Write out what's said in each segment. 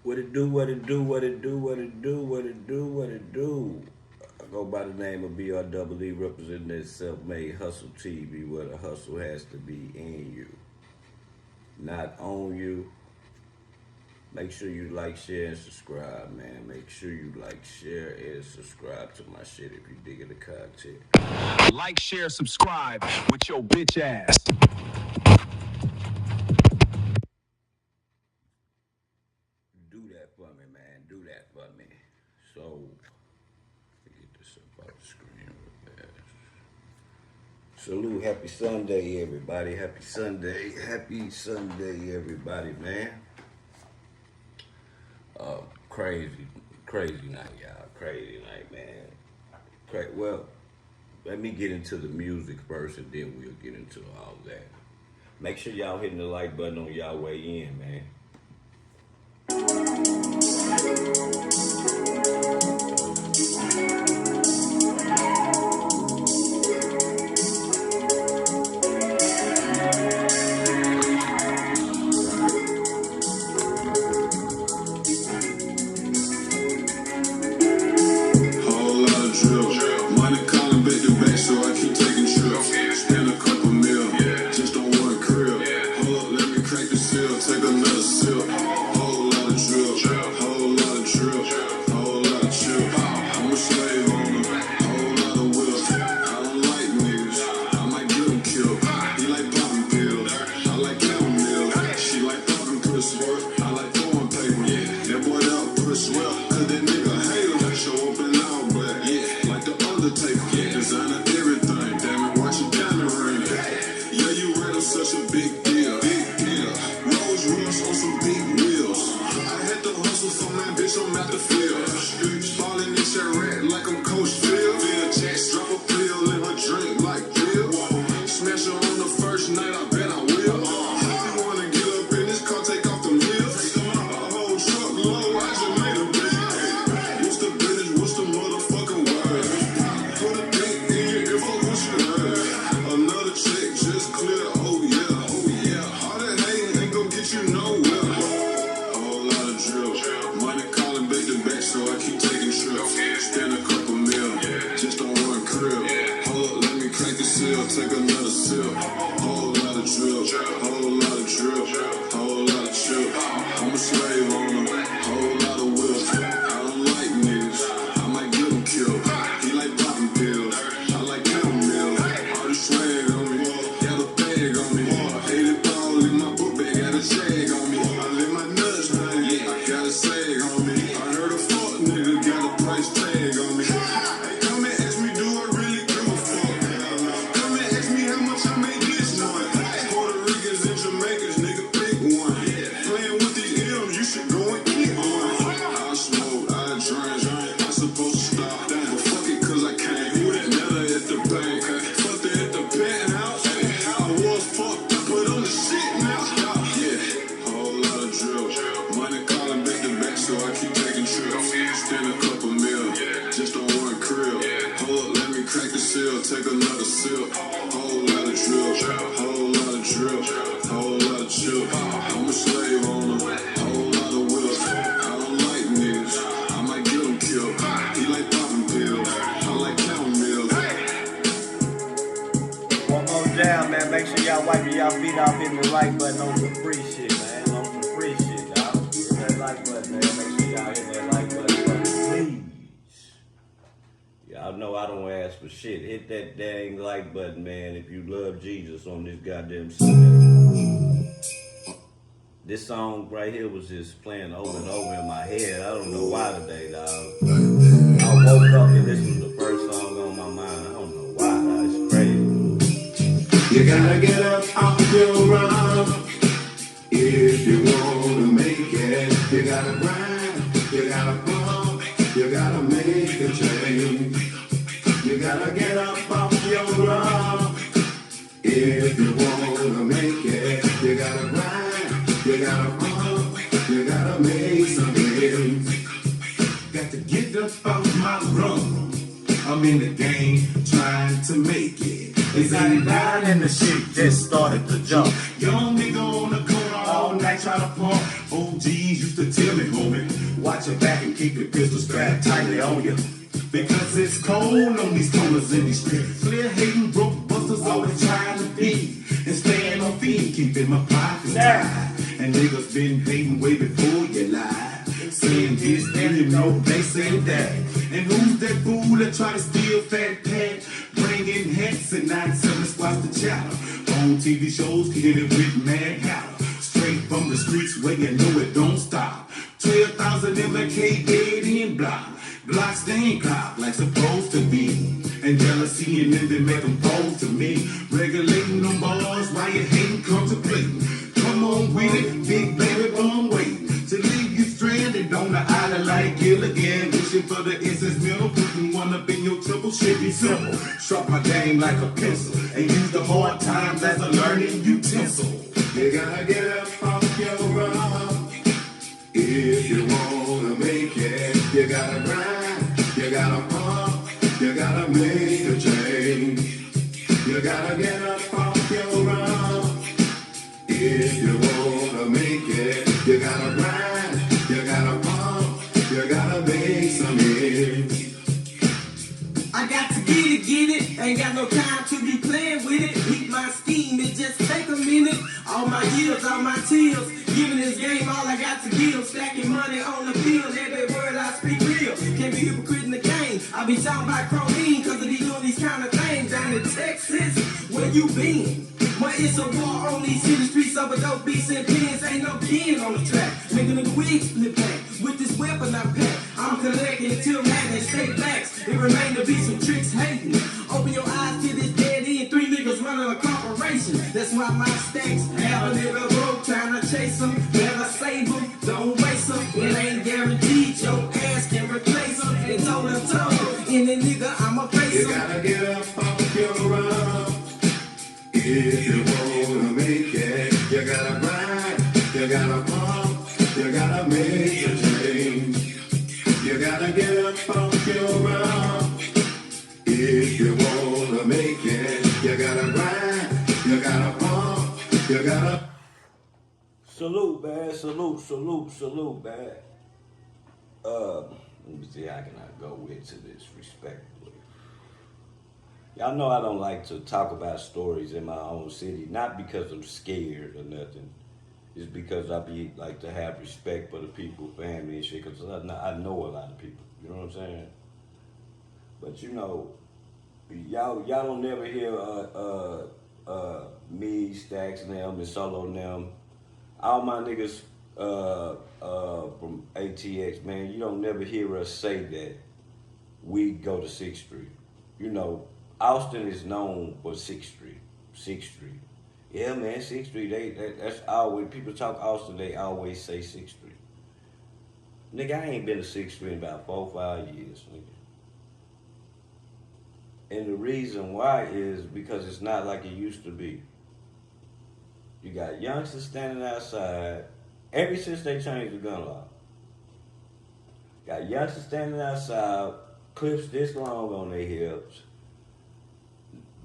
What it do, what it do, what it do, what it do, what it do, what it do. I go by the name of BREE, representing that self-made hustle TV, where the hustle has to be in you, not on you. Make sure you like, share, and subscribe, man. Make sure you like, share, and subscribe to my shit if you digging the content. Like, share, subscribe with your bitch ass. Do that for me, man. Do that for me. So, let me get this up off the screen real fast. Salute, happy Sunday, everybody. Happy Sunday. Happy Sunday, everybody, man. Crazy night, y'all. Crazy night, man. Well, let me get into the music first, and then we'll get into all that. Make sure y'all hitting the like button on y'all way in, man. Make sure y'all wiping y'all feet off, hitting the like button on some free shit, man. On some free shit, y'all. Hit that like button, man. Make sure y'all hit that like button, please. Y'all know I don't ask for shit. Hit that dang like button, man, if you love Jesus on this goddamn Sunday. This song right here was just playing over and over in my head. I don't know why today, dog. I woke up and this was the first song on my mind. I don't know why, dog. It's crazy. You gotta get up off your rock if you wanna make it. You gotta grind, you gotta pump, you gotta make a change. You gotta get up off your rock if you wanna make it. You gotta grind, you gotta pump, you gotta make some change. Got to get up off my run. I'm in the game trying to make it. It's 99 and the shit just started to jump. Young nigga on the corner all night trying to pump. OGs used to tell me, homie, watch your back and keep your pistol strapped tightly on you. Because it's cold on these corners in these streets. Clear hating broke busters always trying to feed. And staying on feet, keeping my pockets tight. And niggas been hating way before you lied. Saying this and you know they say that. And who's that fool that try to steal fat pat? Bringing hats and 9-7 squash the chatter. On TV shows, hit it with mad hatter. Straight from the streets where you know it don't stop. 12,000 MK dead in block. Blocks they ain't clock like supposed to be. And jealousy and envy make them pose to me. Regulating them bars while you hating contemplating. Come on with it, big baby, long waiting. To leave you stranded on the island like Gilligan. Wishing for the essence middle. Putting one up in your temple should be simple. Sharp my game like a pencil. And use the hard times as a learning utensil. You gotta get up off your rock if you wanna make it. You gotta grind, you gotta pump, you gotta make a change. You gotta get up off your rock if you wanna make it. You gotta grind, you gotta pump, you gotta make some hits. I got to get it, ain't got no time to be playing with it. Beat my scheme, it just take a minute. All my years, all my tears, giving this game all I got to give. Stacking money on the field, every word I speak real. Can't be hypocrite in the game, I be talking about Crowley, cause I be doing these kind of things. Down in Texas, where you been? Well, it's a war on these city streets over dope beats and pins. Ain't no kin on the track, making a wig split back. With this weapon I pack, I'm collecting until man and stay backs. It remain to be some tricks hating. Open your eyes to this dead end. 3 niggas running a corporation. That's why my stacks have a nigga broke trying to chase them. Never save them, don't waste them. It ain't guaranteed your ass can replace them. And toe to toe, any nigga I'ma face them. You gotta get up off your run if you wanna make it. You gotta grind, you gotta pump, you gotta make a change. You gotta get up off your run if you wanna make it. You gotta grind, you gotta pump, you gotta. Salute, man. Salute, man. Let me see how can I go into this respectfully. Y'all know I don't like to talk about stories in my own city, not because I'm scared or nothing. It's because I be like to have respect for the people, family and shit, because I know a lot of people, you know what I'm saying? But you know, y'all don't never hear me, Stacks and them, and Solo and them. All my niggas from ATX, man, you don't never hear us say that we go to 6th Street. You know, Austin is known for 6th Street. 6th Street. Yeah, man, 6th Street, that's always, people talk Austin, they always say 6th Street. Nigga, I ain't been to 6th Street in about 4 or 5 years, nigga. And the reason why is because it's not like it used to be. You got youngsters standing outside, ever since they changed the gun law. Got youngsters standing outside, clips this long on their hips,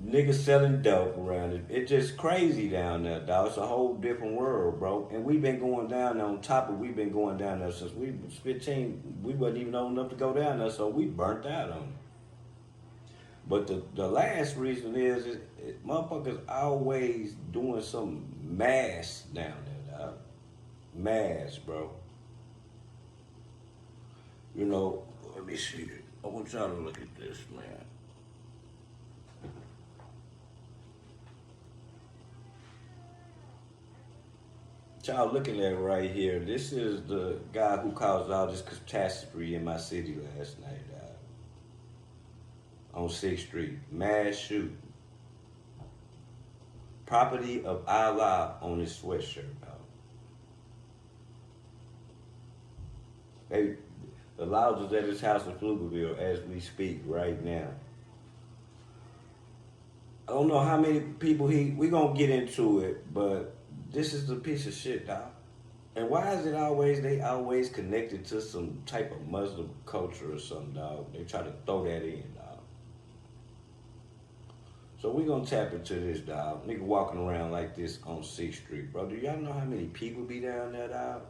niggas selling dope around it. It's just crazy down there, dog. It's a whole different world, bro. And we've been going down there on top of, we've been going down there since we was 15. We wasn't even old enough to go down there, so we burnt out on it. But the last reason is motherfuckers always doing some mass down there, dog. Mass, bro. You know, let me see. I want y'all to look at this, man. y'all looking at right here, this is the guy who caused all this catastrophe in my city last night, on 6th Street. Mass shooting. Property of Allah on his sweatshirt, dog. The loud is at his house in Pflugerville as we speak right now. I don't know how many people we gonna get into it, but this is the piece of shit, dog. And why is it they always connected to some type of Muslim culture or something, dog? They try to throw that in, dog. So we gonna tap into this, dog. Nigga walking around like this on 6th Street, bro. Do y'all know how many people be down there, dog?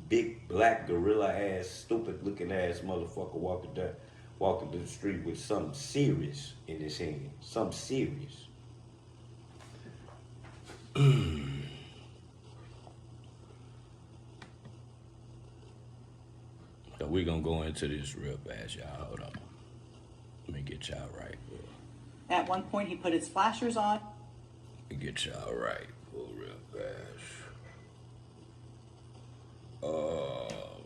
Big black gorilla ass, stupid looking ass motherfucker walking to the street with something serious in his hand. Something serious. So we gonna go into this real fast, y'all. Hold on. Let me get y'all right. At one point, he put his flashers on. Let me get y'all right real fast.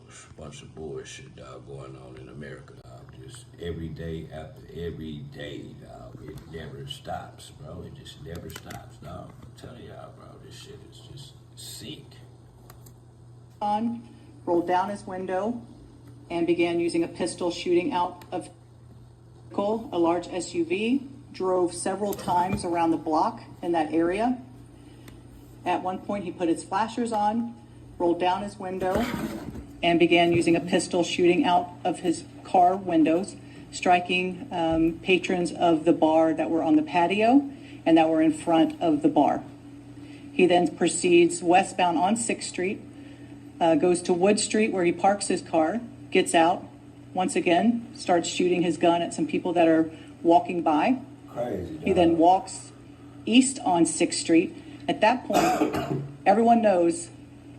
It's a bunch of bullshit, dog, going on in America, dog. Just every day after every day, dog. It never stops, bro. It just never stops, dog. I'm telling y'all, bro, this shit is just sick. On, rolled down his window, and began using a pistol shooting out of a large SUV. Drove several times around the block in that area. At one point, he put his flashers on, rolled down his window, and began using a pistol shooting out of his car windows, striking patrons of the bar that were on the patio and that were in front of the bar. He then proceeds westbound on 6th Street, goes to Wood Street where he parks his car, gets out, once again, starts shooting his gun at some people that are walking by. Crazy, he then walks east on 6th Street. At that point, everyone knows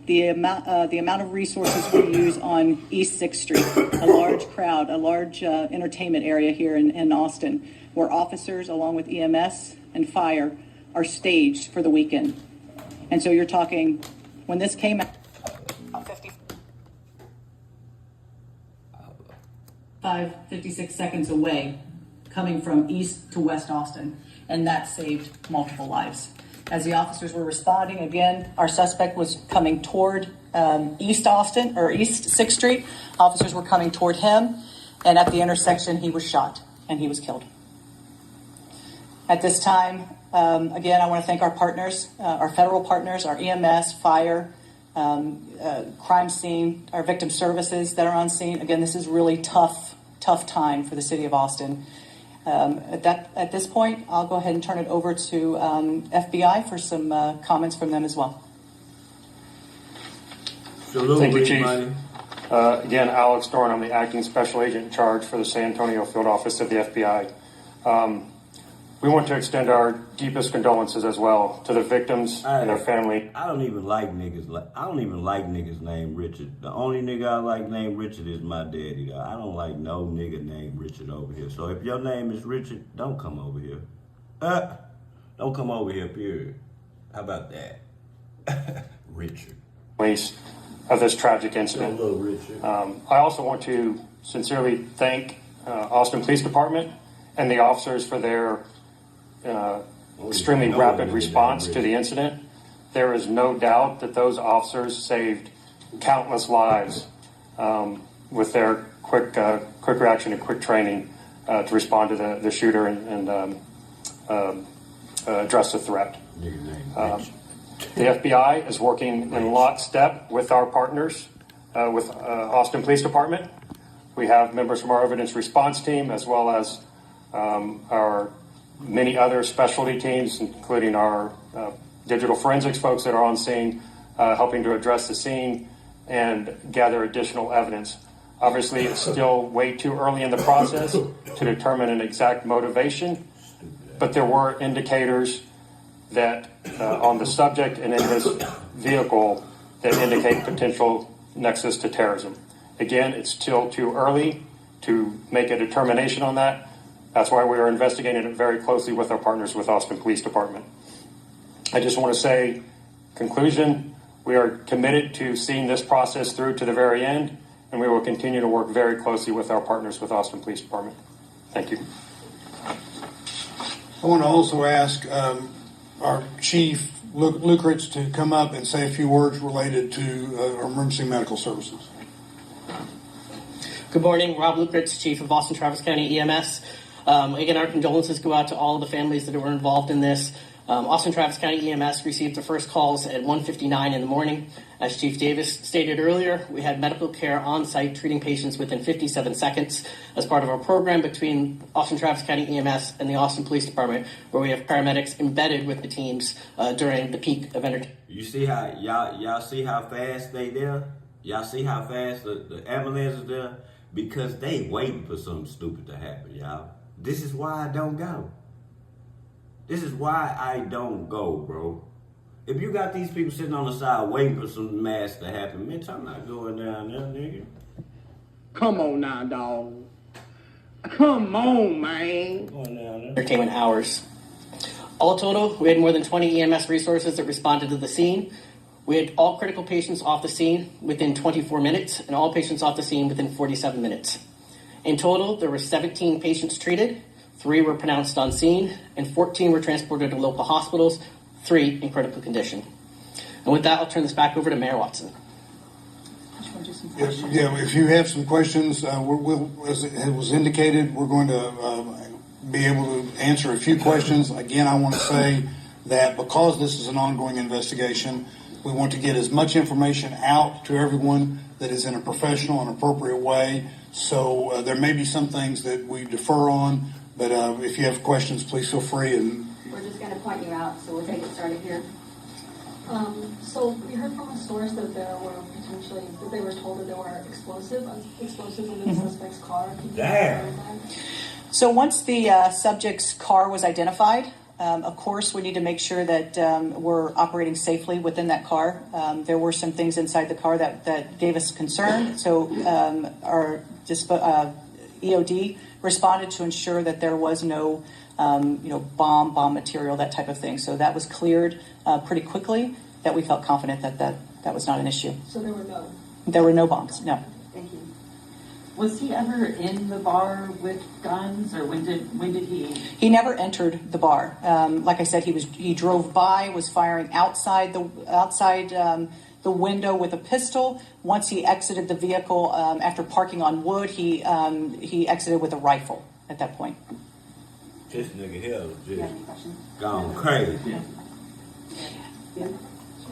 the amount of resources we use on East 6th Street, a large crowd, a large entertainment area here in Austin, where officers, along with EMS and fire, are staged for the weekend. And so you're talking, when this came out, 56 seconds away, coming from east to west Austin, and that saved multiple lives. As the officers were responding, again, our suspect was coming toward East Austin, or East 6th Street. Officers were coming toward him, and at the intersection, he was shot, and he was killed. At this time, again, I want to thank our partners, our federal partners, our EMS, fire, crime scene, our victim services that are on scene. Again, this is really tough time for the city of Austin. At this point, I'll go ahead and turn it over to FBI for some comments from them as well. Thank you, Chief. Again, Alex Dorn, I'm the acting special agent in charge for the San Antonio field office of the FBI. We want to extend our deepest condolences as well to the victims and their family. I don't even like niggas named Richard. The only nigga I like named Richard is my daddy. I don't like no nigga named Richard over here. So if your name is Richard, don't come over here. Don't come over here, period. How about that? Richard. Of this tragic incident. Hello, Richard. I also want to sincerely thank Austin Police Department and the officers for their extremely rapid response to the incident. There is no doubt that those officers saved countless lives with their quick reaction and quick training to respond to the shooter and address the threat. The FBI is working in lockstep with our partners, with Austin Police Department. We have members from our evidence response team, as well as our many other specialty teams, including our digital forensics folks that are on scene, helping to address the scene and gather additional evidence. Obviously, it's still way too early in the process to determine an exact motivation, but there were indicators that on the subject and in his vehicle that indicate potential nexus to terrorism. Again, it's still too early to make a determination on that. That's why we are investigating it very closely with our partners with Austin Police Department. I just want to say, conclusion, We are committed to seeing this process through to the very end, and we will continue to work very closely with our partners with Austin Police Department. Thank you. I want to also ask our Chief Lucritz to come up and say a few words related to emergency medical services. Good morning, Rob Lucritz, Chief of Austin Travis County EMS. Again, our condolences go out to all of the families that were involved in this. Austin Travis County EMS received the first calls at 1:59 in the morning. As Chief Davis stated earlier, we had medical care on site treating patients within 57 seconds as part of our program between Austin Travis County EMS and the Austin Police Department, where we have paramedics embedded with the teams during the peak of energy. You see how y'all see how fast they there? Y'all see how fast the ambulance is there? Because they waiting for something stupid to happen, y'all. This is why I don't go. This is why I don't go, bro. If you got these people sitting on the side waiting for some mass to happen, bitch, I'm not going down there, nigga. Come on now, dog. Come on, man. Going down there. Entertainment hours. All total, we had more than 20 EMS resources that responded to the scene. We had all critical patients off the scene within 24 minutes and all patients off the scene within 47 minutes. In total, there were 17 patients treated, 3 were pronounced on scene, and 14 were transported to local hospitals, 3 in critical condition. And with that, I'll turn this back over to Mayor Watson. If you have some questions, as it was indicated, we're going to be able to answer a few questions. Again, I want to say that because this is an ongoing investigation, we want to get as much information out to everyone that is in a professional and appropriate way. So there may be some things that we defer on, but if you have questions, please feel free. And we're just going to point you out, so we'll take it started here. So we heard from a source that there were potentially, that they were told that there were explosives in the suspect's car. Can you Damn. clarify that? So once the subject's car was identified, of course, we need to make sure that we're operating safely within that car. There were some things inside the car that gave us concern. So our EOD responded to ensure that there was no, bomb material, that type of thing. So that was cleared pretty quickly. That we felt confident that was not an issue. So there were no? There were no bombs. No. Thank you. Was he ever in the bar with guns, or when did he? He never entered the bar. Like I said, he drove by, was firing outside the window with a pistol. Once he exited the vehicle after parking on wood, he exited with a rifle at that point. This nigga here was Do you have just any questions? gone crazy. Yeah.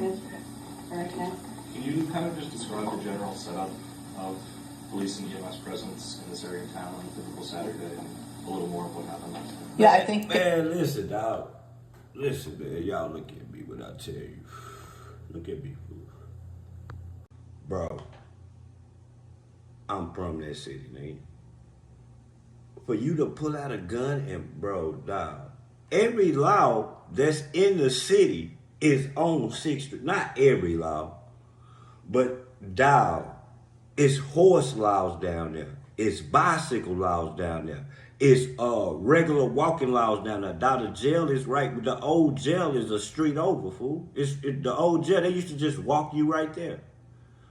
All right, Matt. Can you kind of just describe the general setup of police and EMS presence in this area of town on a typical Saturday, and a little more of what happened last time? Yeah, I think. Man, listen, dog. Listen, man. Y'all look at me when I tell you. Look at me, fool. Bro. I'm from that city, nigga. For you to pull out a gun and, bro, dog. Every law that's in the city is on 6th Street. Not every law, but dog. It's horse laws down there. It's bicycle laws down there. It's regular walking laws down there. Dog, the jail is right. The old jail is a street over, fool. The old jail, they used to just walk you right there.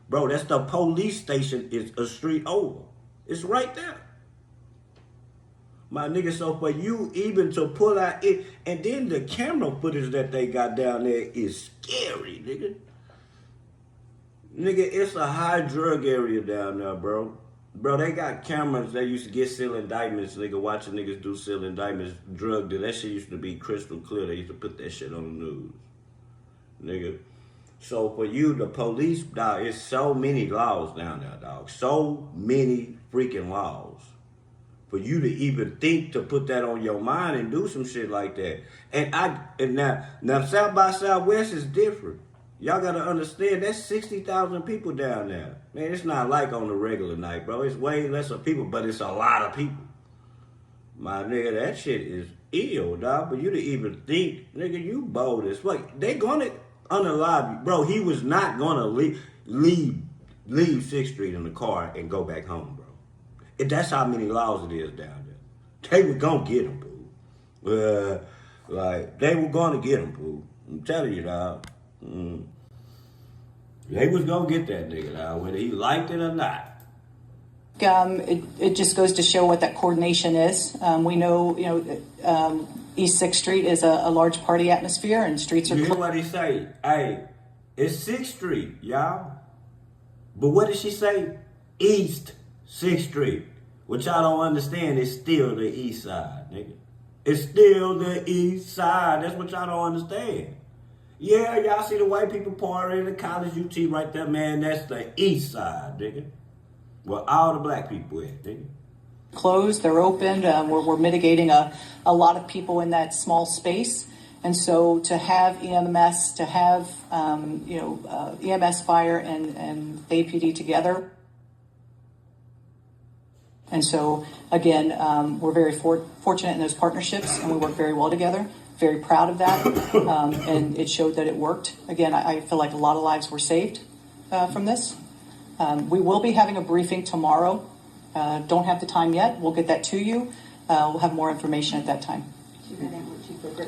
Bro, that's the police station is a street over. It's right there. My nigga, so for you even to pull out it, and then the camera footage that they got down there is scary, nigga. Nigga, it's a high drug area down there, bro. Bro, they got cameras that used to get seal indictments, nigga, watching niggas do seal indictments, drug deal. That shit used to be crystal clear. They used to put that shit on the news, nigga. So for you, the police, dog, it's so many laws down there, dog. So many freaking laws. For you to even think to put that on your mind and do some shit like that. And now South by Southwest is different. Y'all gotta understand that's 60,000 people down there. Man, it's not like on a regular night, bro. It's way less of people, but it's a lot of people. My nigga, that shit is ill, dog. For you to even think, nigga, you bold as fuck. They gonna unalive you. Bro, he was not gonna leave 6th Street in the car and go back home, bro. That's how many laws it is down there. They were gonna get him, boo. Like, they were gonna get him, boo. I'm telling you, dog. They was gonna get that nigga now, whether he liked it or not. It just goes to show what that coordination is. We know, East 6th Street is a large party atmosphere, and streets are. You hear what he say? Hey, it's 6th Street, y'all. But what did she say? East 6th Street. What y'all don't understand is still the east side, nigga. It's still the east side. That's what y'all don't understand. Yeah, y'all see the white people partying in the college UT right there, man. That's the east side, nigga. Where all the black people at, nigga. Closed, they're open. We're mitigating a lot of people in that small space. And so to have EMS, to have, EMS, fire, and APD together. And so, again, we're very fortunate in those partnerships, and we work very well together. Very proud of that. And it showed that it worked. Again, I feel like a lot of lives were saved from this. We will be having a briefing tomorrow. Don't have the time yet. We'll get that to you. We'll have more information at that time.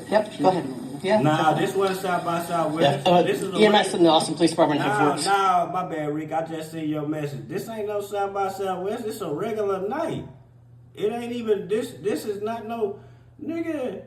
Yep, go ahead. Yeah. Nah, this wasn't South by Southwest. This is EMS and the Austin Police Department have worked. Nah, my bad, Rick. I just seen your message. This ain't no South by Southwest. It's a regular night. It ain't even this. This is not no nigga.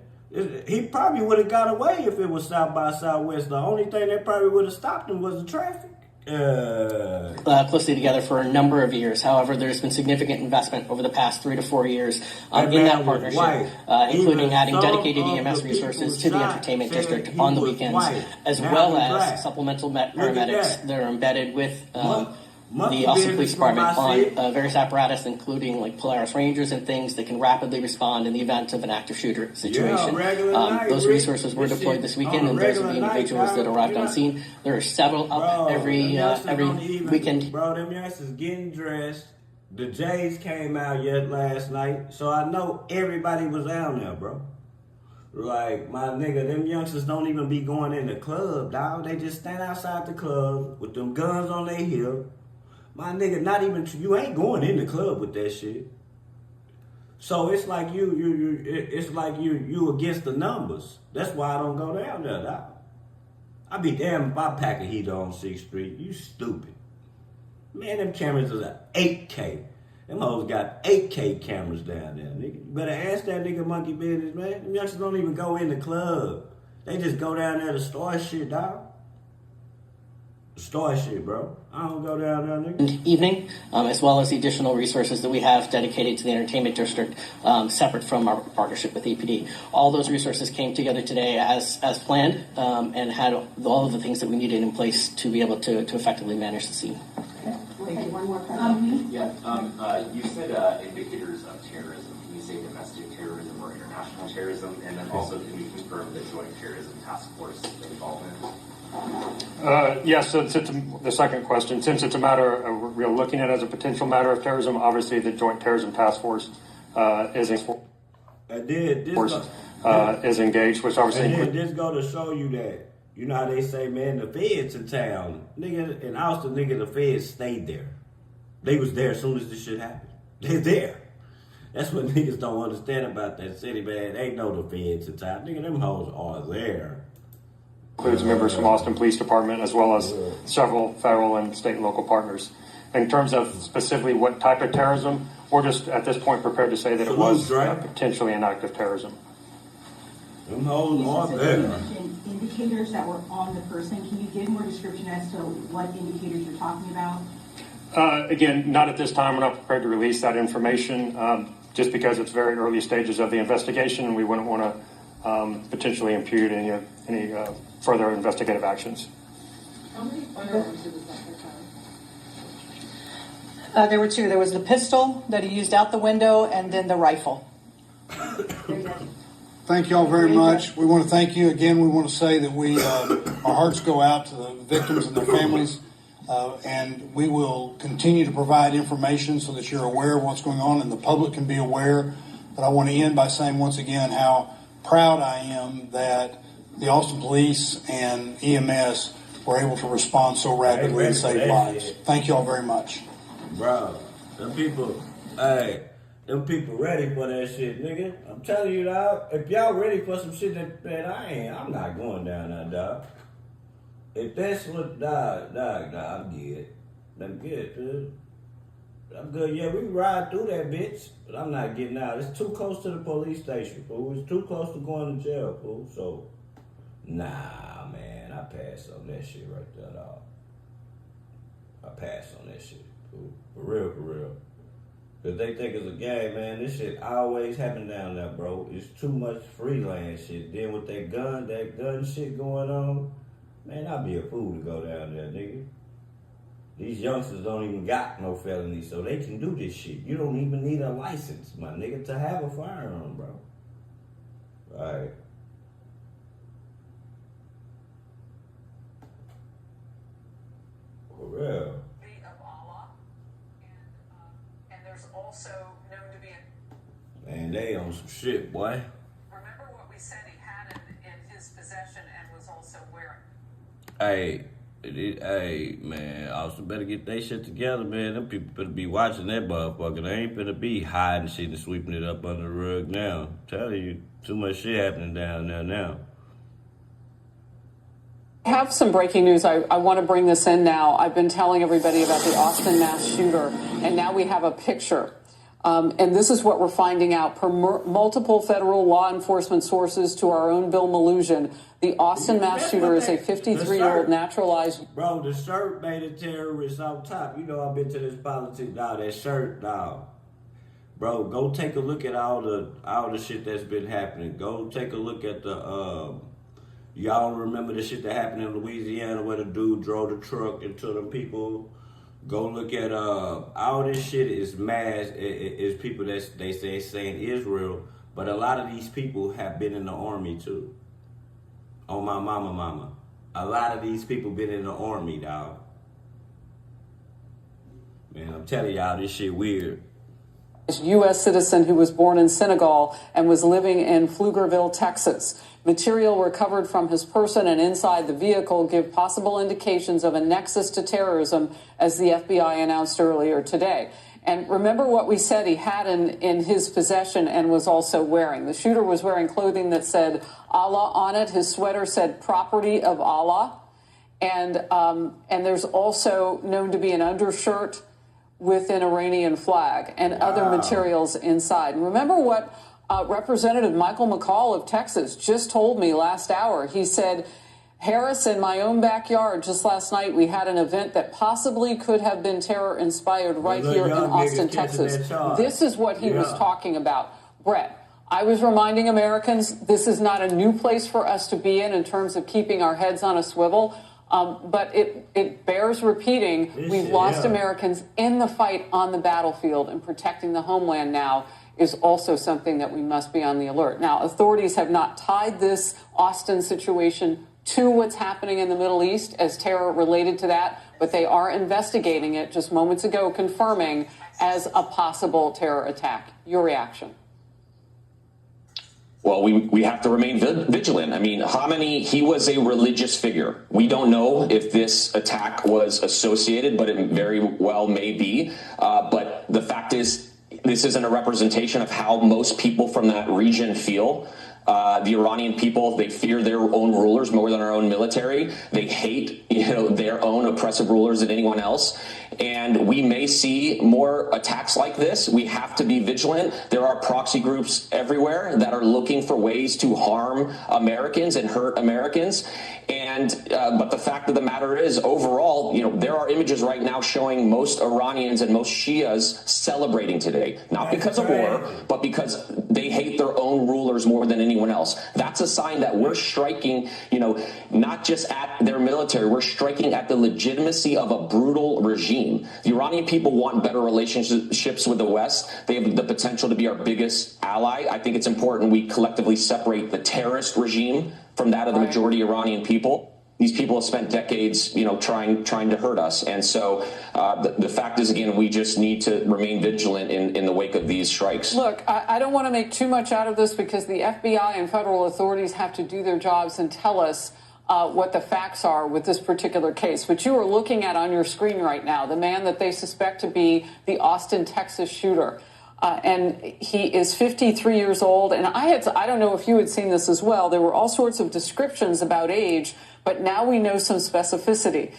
He probably would have got away if it was South by Southwest. The only thing that probably would have stopped him was the traffic. Closely together for a number of years. However, there's been significant investment over the past 3 to 4 years in that partnership, including adding dedicated EMS resources to the entertainment district on the weekends, as well as supplemental paramedics that are embedded with the Austin Police Department on various apparatus, including like Polaris Rangers and things that can rapidly respond in the event of an active shooter situation. Those resources were deployed this weekend, and those are the individuals that arrived on scene. There are several up every weekend. Bro, them youngsters getting dressed. The Jays came out last night, so I know everybody was down there, bro. Like, my nigga, them youngsters don't even be going in the club, dog. They just stand outside the club with them guns on their hip. My nigga, not even, you ain't going in the club with that shit. So it's like you against the numbers. That's why I don't go down there, dog. I be damn if I pack a heater on 6th Street. You stupid. Man, them cameras is a 8K. Them hoes got 8K cameras down there, nigga. You better ask that nigga monkey business, man. Them youngsters don't even go in the club. They just go down there to start shit, dog. Start shit, bro. I don't go down there, nigga. Evening, as well as the additional resources that we have dedicated to the entertainment district, separate from our partnership with EPD. All those resources came together today as planned, and had all of the things that we needed in place to be able to effectively manage the scene. Okay, one more question. You said indicators of terrorism. Can you say domestic terrorism or international terrorism? And then also, can you confirm the Joint Terrorism Task Force involvement? Yes, so the second question, since it's a matter we're looking at it as a potential matter of terrorism, obviously the Joint Terrorism Task Force is engaged, which obviously... And then this go to show you that, you know how they say, man, the feds in town. Nigga, in Austin, nigga, the feds stayed there. They was there as soon as this shit happened. They're there. That's what niggas don't understand about that city, man. They know the feds in town. Nigga, them hoes are there. Includes members from Austin Police Department, as well as several federal and state and local partners. In terms of specifically what type of terrorism, we're just at this point prepared to say that it was potentially an act of terrorism. Them hoes are there. Indicators that were on the person. Can you give more description as to what indicators you're talking about? Again, not at this time. We're not prepared to release that information, just because it's very early stages of the investigation, and we wouldn't want to potentially impute any further investigative actions. How many firearms did this officer have? There were two. There was the pistol that he used out the window, and then the rifle. Thank you all very much. We want to thank you again. We want to say that our hearts go out to the victims and their families, and we will continue to provide information so that you're aware of what's going on and the public can be aware. But I want to end by saying once again how proud I am that the Austin Police and EMS were able to respond so rapidly and save lives. Thank you all very much. Bro, them people ready for that shit, nigga. I'm telling you, dog, if y'all ready for some shit that I ain't, I'm not going down there, dog. If that's what, nah, I'm good. I'm good, dude. I'm good. Yeah, we can ride through that bitch, but I'm not getting out. It's too close to the police station, fool. It's too close to going to jail, fool. So, nah, man, I pass on that shit right there, dog. I pass on that shit, fool. For real, for real. Cause they think it's a game, man. This shit always happen down there, bro. It's too much freelance shit. Then with that gun shit going on, man, I'd be a fool to go down there, nigga. These youngsters don't even got no felonies, so they can do this shit. You don't even need a license, my nigga, to have a firearm, bro. Right. For real. Also known to be a... Man, they on some shit, boy. Remember what we said he had in his possession and was also wearing? Hey, man, Austin better get their shit together, man. Them people better be watching that motherfucker. They ain't better be hiding shit and sweeping it up under the rug now. I'm telling you, too much shit happening down there now. I have some breaking news. I want to bring this in now. I've been telling everybody about the Austin mass shooter, and now we have a picture. And this is what we're finding out. Per multiple federal law enforcement sources to our own Bill Malusian, the Austin mass shooter is a 53-year-old naturalized... Bro, the shirt made a terrorist on top. You know I've been to this politics, dog. That shirt, dog. Bro, go take a look at all the shit that's been happening. Go take a look at the... Y'all remember the shit that happened in Louisiana where the dude drove the truck into them people? Go look at all this shit is mass. Is people that they saying Israel, but a lot of these people have been in the army too. On my mama. A lot of these people been in the army, dog. Man, I'm telling y'all, this shit weird. U.S. citizen who was born in Senegal and was living in Pflugerville, Texas. Material recovered from his person and inside the vehicle give possible indications of a nexus to terrorism, as the FBI announced earlier today. And remember what we said he had in his possession and was also wearing. The shooter was wearing clothing that said Allah on it. His sweater said property of Allah. And there's also known to be an undershirt with an Iranian flag and other materials inside. And remember what Representative Michael McCall of Texas just told me last hour. He said, Harris, in my own backyard just last night, we had an event that possibly could have been terror-inspired right here in Austin, Texas. This is what he was talking about. Brett, I was reminding Americans this is not a new place for us to be in terms of keeping our heads on a swivel. But it bears repeating. We've lost Americans in the fight on the battlefield, and protecting the homeland now is also something that we must be on the alert. Now, authorities have not tied this Austin situation to what's happening in the Middle East as terror related to that, but they are investigating it just moments ago, confirming as a possible terror attack. Your reaction? Well, we have to remain vigilant. I mean, Khamenei, he was a religious figure. We don't know if this attack was associated, but it very well may be. But the fact is, this isn't a representation of how most people from that region feel. The Iranian people, they fear their own rulers more than our own military. They hate, their own oppressive rulers than anyone else. And we may see more attacks like this. We have to be vigilant. There are proxy groups everywhere that are looking for ways to harm Americans and hurt Americans. But the fact of the matter is, overall, there are images right now showing most Iranians and most Shias celebrating today, not because of war, but because they hate their own rulers more than anyone else. That's a sign that we're striking, not just at their military, we're striking at the legitimacy of a brutal regime. The Iranian people want better relationships with the West. They have the potential to be our biggest ally. I think it's important we collectively separate the terrorist regime from that of the majority Iranian people. These people have spent decades, trying to hurt us. And so the fact is, again, we just need to remain vigilant in the wake of these strikes. Look, I don't want to make too much out of this because the FBI and federal authorities have to do their jobs and tell us what the facts are with this particular case. But you are looking at on your screen right now, the man that they suspect to be the Austin, Texas shooter. And he is 53 years old. And I don't know if you had seen this as well. There were all sorts of descriptions about age, but now we know some specificity.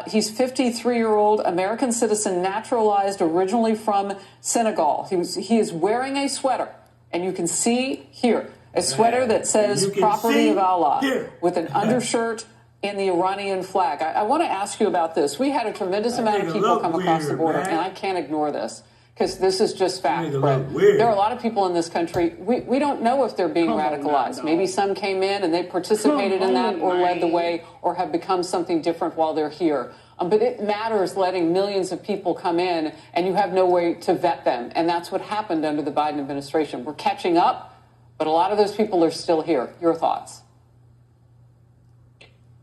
He's 53-year-old American citizen, naturalized, originally from Senegal. He is wearing a sweater, and you can see here a sweater that says "Property of Allah" with an undershirt in the Iranian flag. I want to ask you about this. We had a tremendous amount of people come across the border, and I can't ignore this because this is just fact. But there are a lot of people in this country. We don't know if they're being radicalized. Maybe some came in and they participated in that or led the way or have become something different while they're here. But it matters letting millions of people come in and you have no way to vet them. And that's what happened under the Biden administration. We're catching up, but a lot of those people are still here. Your thoughts?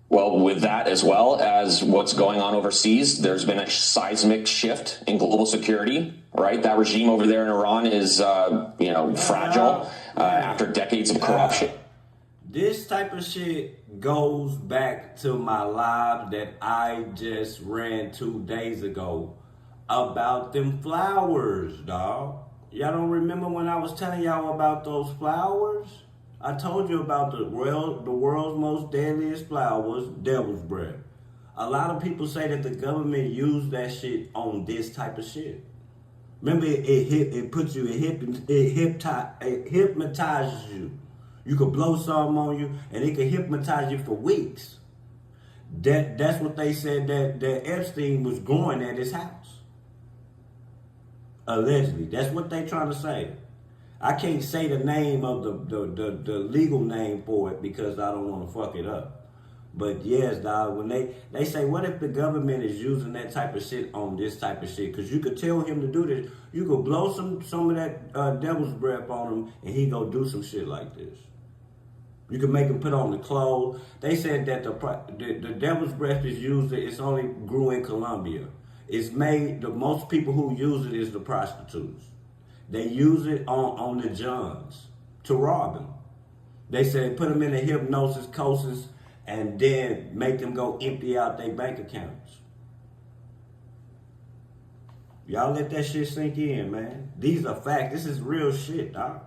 Well, with that, as well as what's going on overseas, there's been a seismic shift in global security, right? That regime over there in Iran is, fragile after decades of corruption. This type of shit goes back to my live that I just ran 2 days ago about them flowers, dog. Y'all don't remember when I was telling y'all about those flowers? I told you about the world's most deadliest flower was devil's breath. A lot of people say that the government used that shit on this type of shit. Remember, it puts you, it hypnotizes you. You could blow something on you, and it could hypnotize you for weeks. That's what they said that Epstein was growing at his house. Allegedly, that's what they trying to say. I can't say the name of the legal name for it because I don't want to fuck it up. But yes, dog, when they say, what if the government is using that type of shit on this type of shit? Because you could tell him to do this. You could blow some of that devil's breath on him and he go do some shit like this. You can make him put on the clothes. They said that the devil's breath is used, it's only grew in Colombia. It's made, the most people who use it is the prostitutes. They use it on the Johns to rob them. They said put them in a hypnosis, and then make them go empty out their bank accounts. Y'all let that shit sink in, man. These are facts. This is real shit, dog.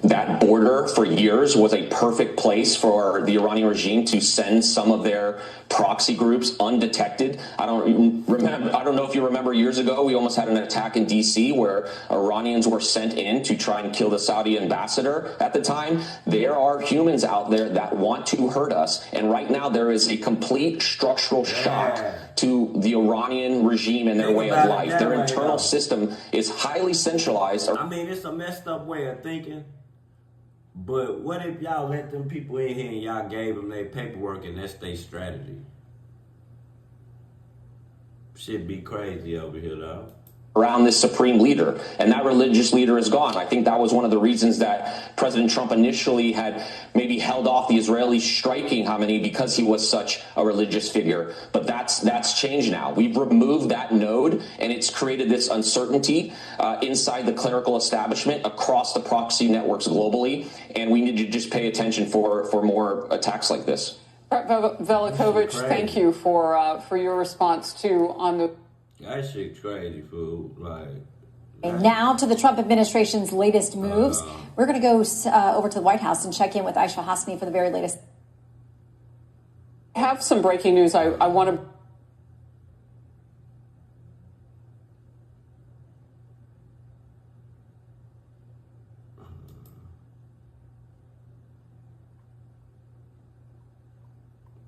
That border for years was a perfect place for the Iranian regime to send some of their proxy groups undetected. I don't know if you remember years ago, we almost had an attack in D.C. where Iranians were sent in to try and kill the Saudi ambassador at the time. There are humans out there that want to hurt us. And right now there is a complete structural shock to the Iranian regime and their way of life. Their internal system is highly centralized. I mean, it's a messed up way of thinking. But what if y'all let them people in here and y'all gave them their paperwork and that's their strategy? Shit be crazy over here, though. Around this supreme leader, and that religious leader is gone. I think that was one of the reasons that President Trump initially had maybe held off the Israelis striking Khamenei because he was such a religious figure. But that's changed now. We've removed that node, and it's created this uncertainty inside the clerical establishment across the proxy networks globally, and we need to just pay attention for more attacks like this. Velikovich, thank you for your response on the. That shit crazy, fool. And now to the Trump administration's latest moves. We're going to go over to the White House and check in with Aisha Hasmi for the very latest. I have some breaking news. I want to.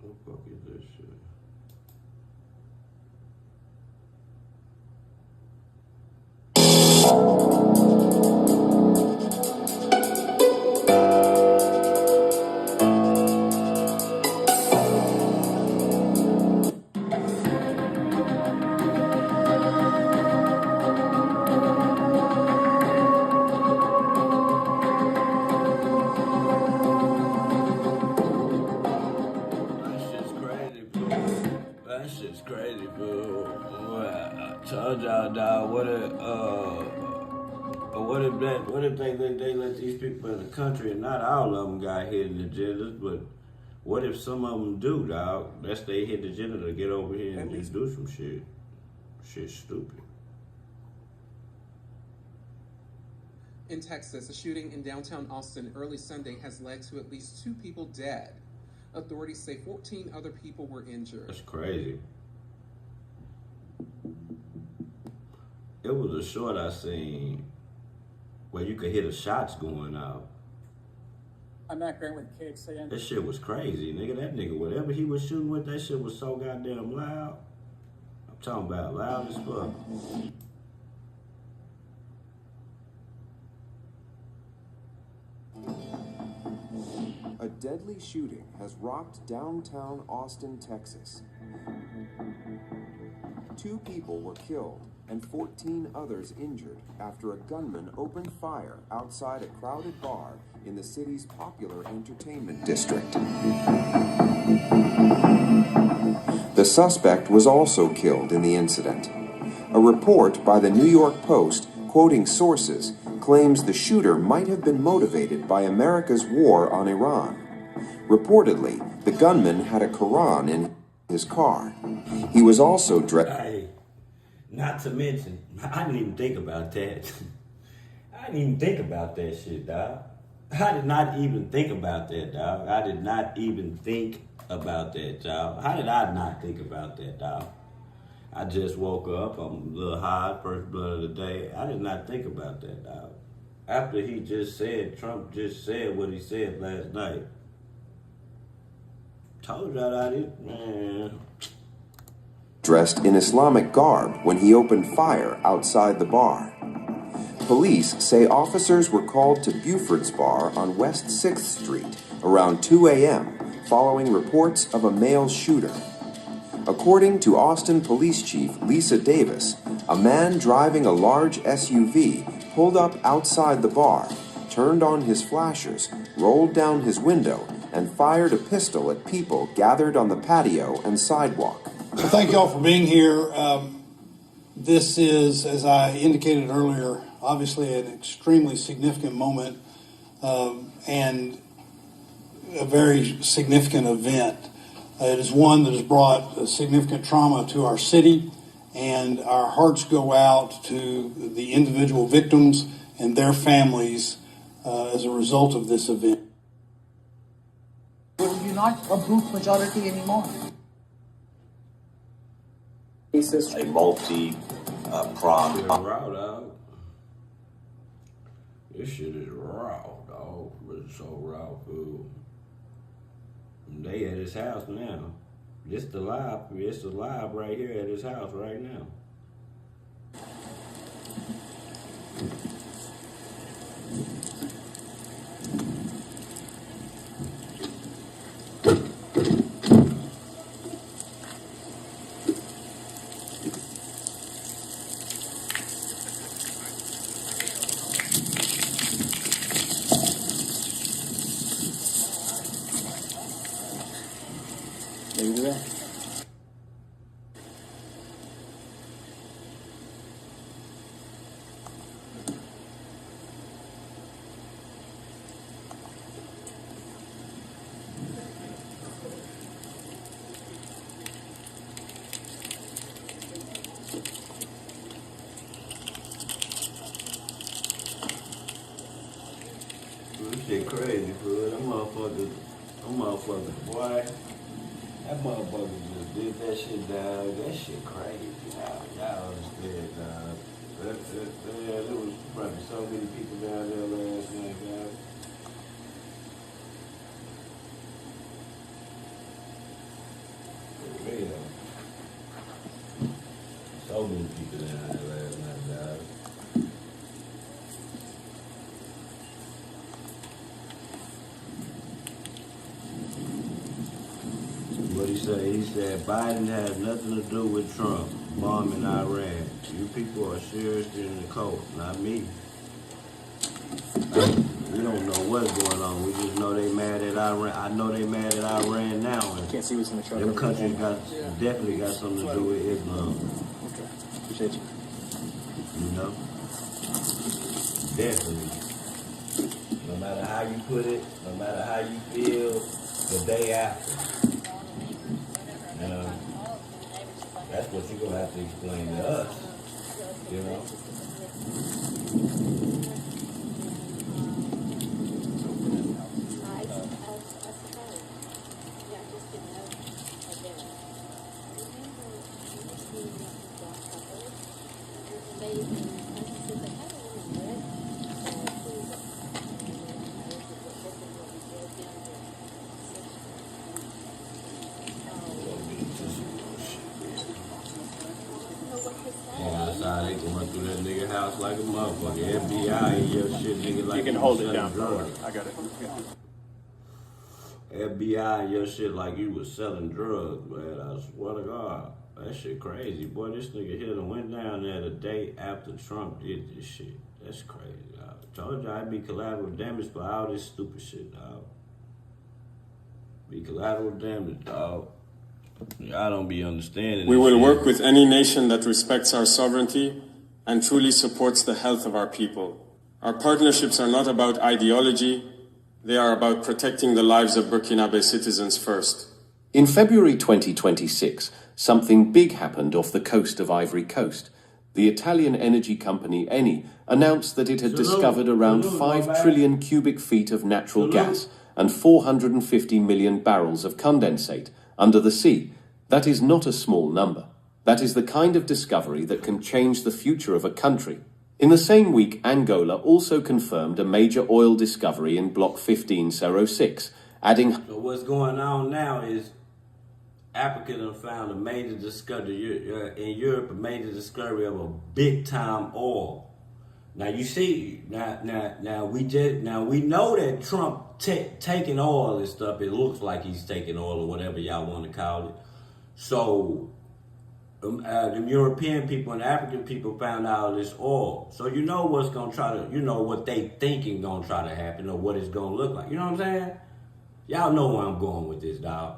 What the fuck is this shit? That shit's crazy, fool. I told y'all, dog. What if they let these people in the country, and not all of them got hidden agendas, but what if some of them do, dog? That's their hidden agenda to get over here and just do some shit. Shit's stupid. In Texas, a shooting in downtown Austin early Sunday has led to at least 2 people dead. Authorities say 14 other people were injured. That's crazy. It was a short I seen where you could hear the shots going out. I'm not agreeing with kids saying That shit was crazy, nigga. That nigga, whatever he was shooting with, that shit was so goddamn loud. I'm talking about loud as fuck. A deadly shooting has rocked downtown Austin, Texas. 2 people were killed and 14 others injured after a gunman opened fire outside a crowded bar in the city's popular entertainment district. The suspect was also killed in the incident. A report by the New York Post, quoting sources, claims the shooter might have been motivated by America's war on Iran. Reportedly, the gunman had a Quran in his car. He was also dressed. Hey, not to mention, I didn't even think about that. I didn't even think about that shit, dog. I did not even think about that, dog. I did not even think about that, dog. How did I not think about that, dog? I just woke up. I'm a little high, first blood of the day. I did not think about that, dog. After he just said, Trump just said what he said last night. Told y'all I did, man. Dressed in Islamic garb when he opened fire outside the bar. Police say officers were called to Buford's Bar on West 6th Street around 2 a.m. following reports of a male shooter. According to Austin Police Chief Lisa Davis, a man driving a large SUV pulled up outside the bar, turned on his flashers, rolled down his window, and fired a pistol at people gathered on the patio and sidewalk. So thank you all for being here. This is, as I indicated earlier, obviously an extremely significant moment and a very significant event. It is one that has brought a significant trauma to our city, and our hearts go out to the individual victims and their families as a result of this event. will you not a brute majority anymore? A multi-pronged. Raw, dog. This shit is raw, dog. It's so raw, fool. They at his house now. It's alive right here at his house right now. Maybe that. This shit crazy, fool. Them motherfuckers, boy. That motherfucker just did that shit, dog. That shit crazy, dog. Y'all understand, dog. There was probably so many people down there last night, dog. For real. So many people down there last night, dog. What he said? He said Biden has nothing to do with Trump bombing Iran. You people are seriously in the cult, not me. We don't know what's going on. We just know they mad at Iran. I know they mad at Iran now. And Can't see what's in the truck. them countries definitely got something to do with Islam. Okay. Appreciate you. You know? Definitely. No matter how you put it, no matter how you feel, the day after. That's what you're going to have to explain to us, you know? They can run through that nigga house like a motherfucker. FBI in your shit, nigga, like You can hold it down for me. I got it. FBI in your shit like you was selling drugs, man. I swear to God. That shit crazy. Boy, this nigga here done went down there the day after Trump did this shit. That's crazy, dog. Told you I'd be collateral damage for all this stupid shit, dog. Be collateral damage, dog. I don't be understanding. We will work with any nation that respects our sovereignty and truly supports the health of our people. Our partnerships are not about ideology, they are about protecting the lives of Burkinabe citizens first. In February 2026, something big happened off the coast of Ivory Coast. The Italian energy company Eni announced that it had discovered around 5 trillion cubic feet of natural gas and 450 million barrels of condensate under the sea. That is not a small number. That is the kind of discovery that can change the future of a country. In the same week, Angola also confirmed a major oil discovery in Block 1506, adding... So what's going on now is Africa done found a major discovery, in Europe, a major discovery of a big-time oil. Now you see, now we know that Trump taking oil and stuff. It looks like he's taking oil or whatever y'all want to call it. So the European people and African people found out this oil. So you know what's gonna try to, you know what they thinking gonna try to happen or what it's gonna look like. You know what I'm saying? Y'all know where I'm going with this, dog.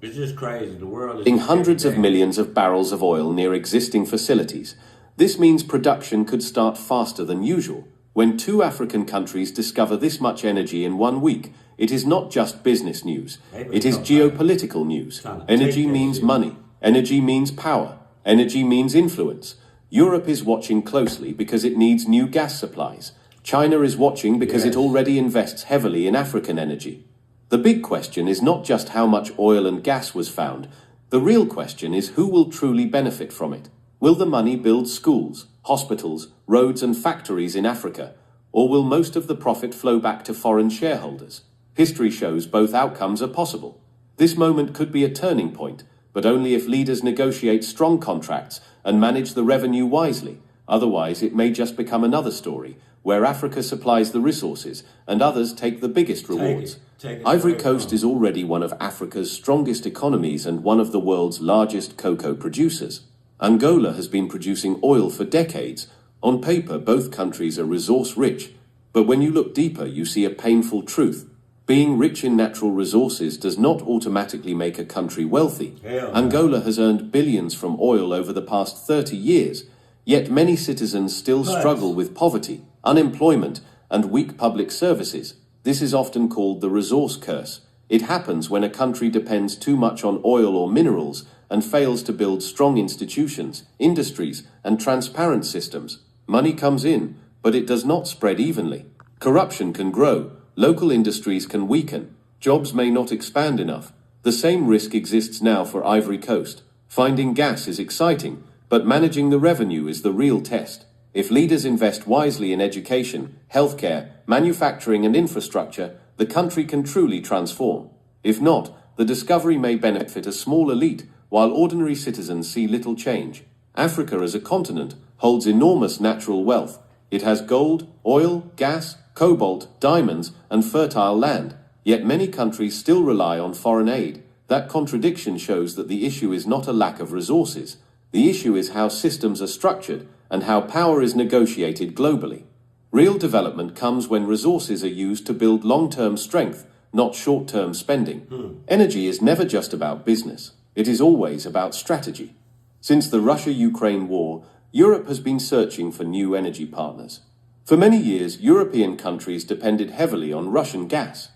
It's just crazy. The world is hundreds of millions of barrels of oil near existing facilities. This means production could start faster than usual. When 2 African countries discover this much energy in 1 week, it is not just business news. It is geopolitical news. Energy means money. Energy means power. Energy means influence. Europe is watching closely because it needs new gas supplies. China is watching because it already invests heavily in African energy. The big question is not just how much oil and gas was found. The real question is who will truly benefit from it. Will the money build schools, hospitals, roads and factories in Africa? Or will most of the profit flow back to foreign shareholders? History shows both outcomes are possible. This moment could be a turning point, but only if leaders negotiate strong contracts and manage the revenue wisely. Otherwise, it may just become another story, where Africa supplies the resources and others take the biggest rewards. Ivory Coast is already one of Africa's strongest economies and one of the world's largest cocoa producers. Angola has been producing oil for decades. On paper, both countries are resource-rich, but when you look deeper, you see a painful truth. Being rich in natural resources does not automatically make a country wealthy. Angola has earned billions from oil over the past 30 years, yet many citizens still struggle with poverty, unemployment, and weak public services. This is often called the resource curse. It happens when a country depends too much on oil or minerals and fails to build strong institutions, industries, and transparent systems. Money comes in, but it does not spread evenly. Corruption can grow, local industries can weaken, jobs may not expand enough. The same risk exists now for Ivory Coast. Finding gas is exciting, but managing the revenue is the real test. If leaders invest wisely in education, healthcare, manufacturing, and infrastructure, the country can truly transform. If not, the discovery may benefit a small elite, while ordinary citizens see little change. Africa as a continent holds enormous natural wealth. It has gold, oil, gas, cobalt, diamonds, and fertile land. Yet many countries still rely on foreign aid. That contradiction shows that the issue is not a lack of resources. The issue is how systems are structured and how power is negotiated globally. Real development comes when resources are used to build long-term strength, not short-term spending. Energy is never just about business. It is always about strategy. Since the Russia-Ukraine war, Europe has been searching for new energy partners. For many years, European countries depended heavily on Russian gas.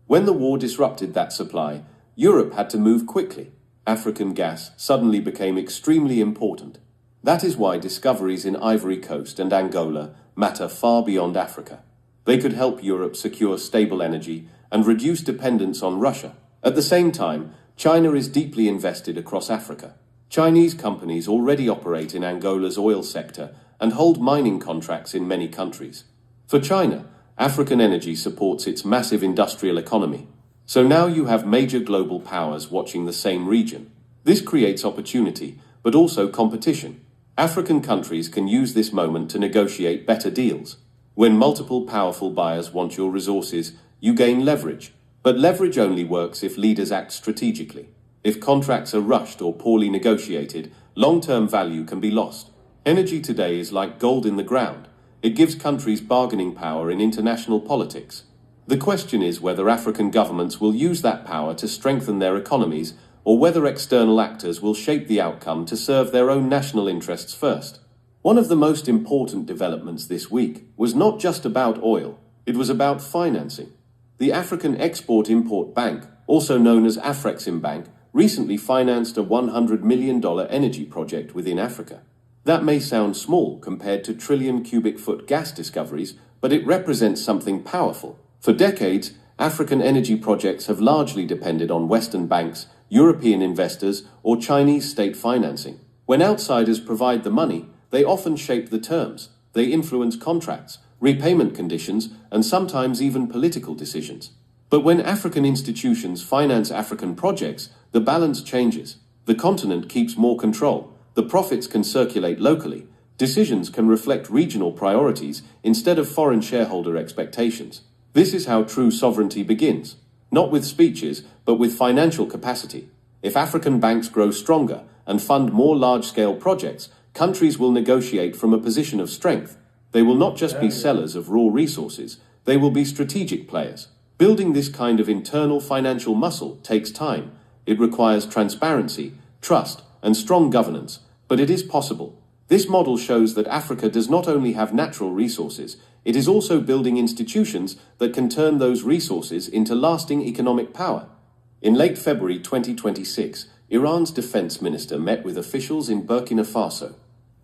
When the war disrupted that supply, Europe had to move quickly. African gas suddenly became extremely important. That is why discoveries in Ivory Coast and Angola matter far beyond Africa. They could help Europe secure stable energy and reduce dependence on Russia. At the same time, China is deeply invested across Africa. Chinese companies already operate in Angola's oil sector and hold mining contracts in many countries. For China, African energy supports its massive industrial economy. So now you have major global powers watching the same region. This creates opportunity, but also competition. African countries can use this moment to negotiate better deals. When multiple powerful buyers want your resources, you gain leverage. But leverage only works if leaders act strategically. If contracts are rushed or poorly negotiated, long-term value can be lost. Energy today is like gold in the ground. It gives countries bargaining power in international politics. The question is whether African governments will use that power to strengthen their economies, or whether external actors will shape the outcome to serve their own national interests first. One of the most important developments this week was not just about oil, it was about financing. The African Export-Import Bank, also known as Afreximbank, recently financed a $100 million energy project within Africa. That may sound small compared to trillion cubic foot gas discoveries, but it represents something powerful. For decades, African energy projects have largely depended on Western banks, European investors, or Chinese state financing. When outsiders provide the money, they often shape the terms. They influence contracts, repayment conditions, and sometimes even political decisions. But when African institutions finance African projects, the balance changes. The continent keeps more control. The profits can circulate locally. Decisions can reflect regional priorities instead of foreign shareholder expectations. This is how true sovereignty begins. Not with speeches, but with financial capacity. If African banks grow stronger and fund more large-scale projects, countries will negotiate from a position of strength. They will not just be sellers of raw resources, they will be strategic players. Building this kind of internal financial muscle takes time. It requires transparency, trust, and strong governance, but it is possible. This model shows that Africa does not only have natural resources, it is also building institutions that can turn those resources into lasting economic power. In late February 2026, Iran's defense minister met with officials in Burkina Faso.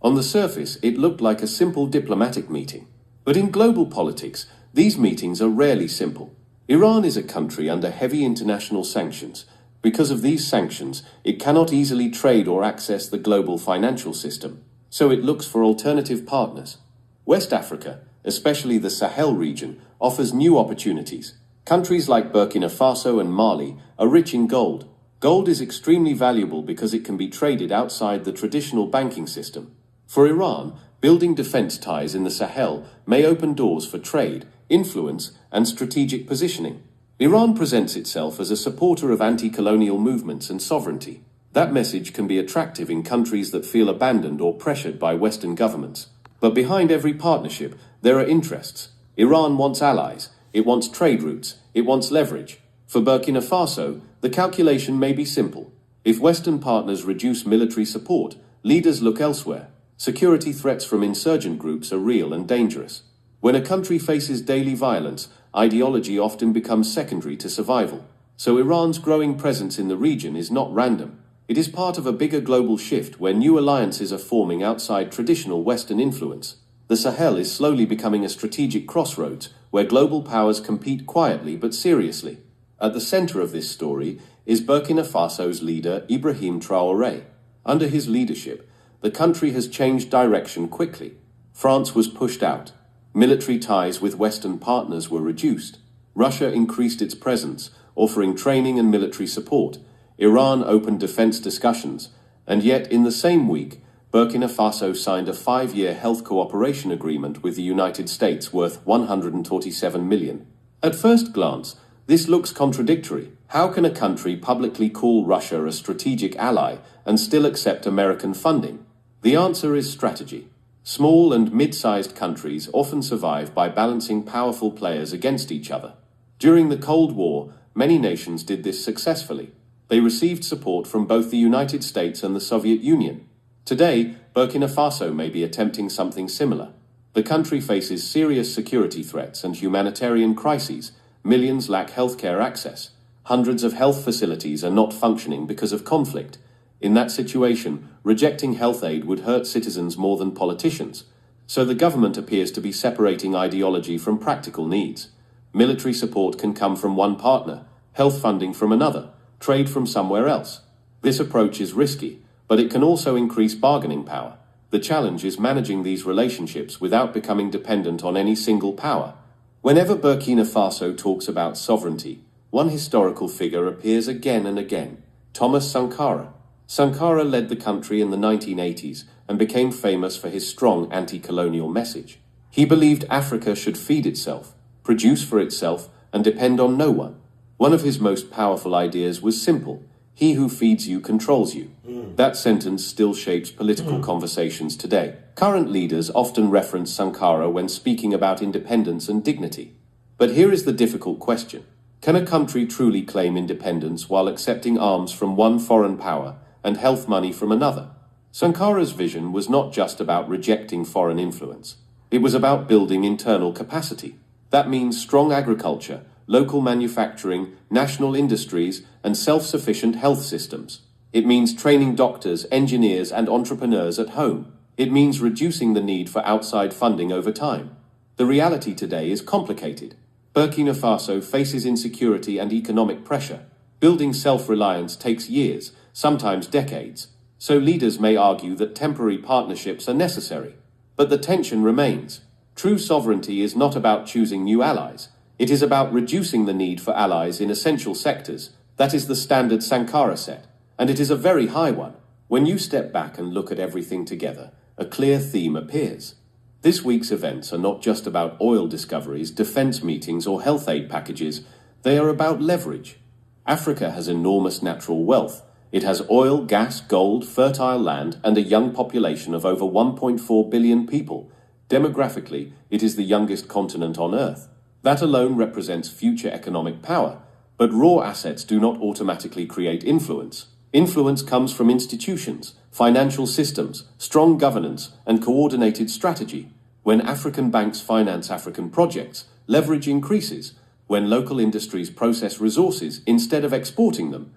On the surface, it looked like a simple diplomatic meeting. But in global politics, these meetings are rarely simple. Iran is a country under heavy international sanctions. Because of these sanctions, it cannot easily trade or access the global financial system. So it looks for alternative partners. West Africa, especially the Sahel region, offers new opportunities. Countries like Burkina Faso and Mali are rich in gold. Gold is extremely valuable because it can be traded outside the traditional banking system. For Iran, building defense ties in the Sahel may open doors for trade, influence, and strategic positioning. Iran presents itself as a supporter of anti-colonial movements and sovereignty. That message can be attractive in countries that feel abandoned or pressured by Western governments. But behind every partnership, there are interests. Iran wants allies, it wants trade routes, it wants leverage. For Burkina Faso, the calculation may be simple. If Western partners reduce military support, leaders look elsewhere. Security threats from insurgent groups are real and dangerous. When a country faces daily violence, ideology often becomes secondary to survival. So Iran's growing presence in the region is not random. It is part of a bigger global shift where new alliances are forming outside traditional Western influence. The Sahel is slowly becoming a strategic crossroads where global powers compete quietly but seriously. At the center of this story is Burkina Faso's leader Ibrahim Traoré. Under his leadership, the country has changed direction quickly. France was pushed out. Military ties with Western partners were reduced. Russia increased its presence, offering training and military support. Iran opened defense discussions, and yet in the same week, Burkina Faso signed a 5-year health cooperation agreement with the United States worth $147 million. At first glance, this looks contradictory. How can a country publicly call Russia a strategic ally and still accept American funding? The answer is strategy. Small and mid-sized countries often survive by balancing powerful players against each other. During the Cold War, many nations did this successfully. They received support from both the United States and the Soviet Union. Today, Burkina Faso may be attempting something similar. The country faces serious security threats and humanitarian crises. Millions lack healthcare access. Hundreds of health facilities are not functioning because of conflict. In that situation, rejecting health aid would hurt citizens more than politicians. So the government appears to be separating ideology from practical needs. Military support can come from one partner, health funding from another, trade from somewhere else. This approach is risky, but it can also increase bargaining power. The challenge is managing these relationships without becoming dependent on any single power. Whenever Burkina Faso talks about sovereignty, one historical figure appears again and again: Thomas Sankara. Sankara led the country in the 1980s and became famous for his strong anti-colonial message. He believed Africa should feed itself, produce for itself, and depend on no one. One of his most powerful ideas was simple: he who feeds you controls you. That sentence still shapes political conversations today. Current leaders often reference Sankara when speaking about independence and dignity. But here is the difficult question. Can a country truly claim independence while accepting arms from one foreign power and health money from another? Sankara's vision was not just about rejecting foreign influence. It was about building internal capacity. That means strong agriculture, local manufacturing, national industries, and self-sufficient health systems. It means training doctors, engineers, and entrepreneurs at home. It means reducing the need for outside funding over time. The reality today is complicated. Burkina Faso faces insecurity and economic pressure. Building self-reliance takes years, sometimes decades. So leaders may argue that temporary partnerships are necessary. But the tension remains. True sovereignty is not about choosing new allies. It is about reducing the need for allies in essential sectors. That is the standard Sankara set. And it is a very high one. When you step back and look at everything together, a clear theme appears. This week's events are not just about oil discoveries, defense meetings, or health aid packages. They are about leverage. Africa has enormous natural wealth. It has oil, gas, gold, fertile land, and a young population of over 1.4 billion people. Demographically, it is the youngest continent on Earth. That alone represents future economic power. But raw assets do not automatically create influence. Influence comes from institutions, financial systems, strong governance, and coordinated strategy. When African banks finance African projects, leverage increases. When local industries process resources instead of exporting them,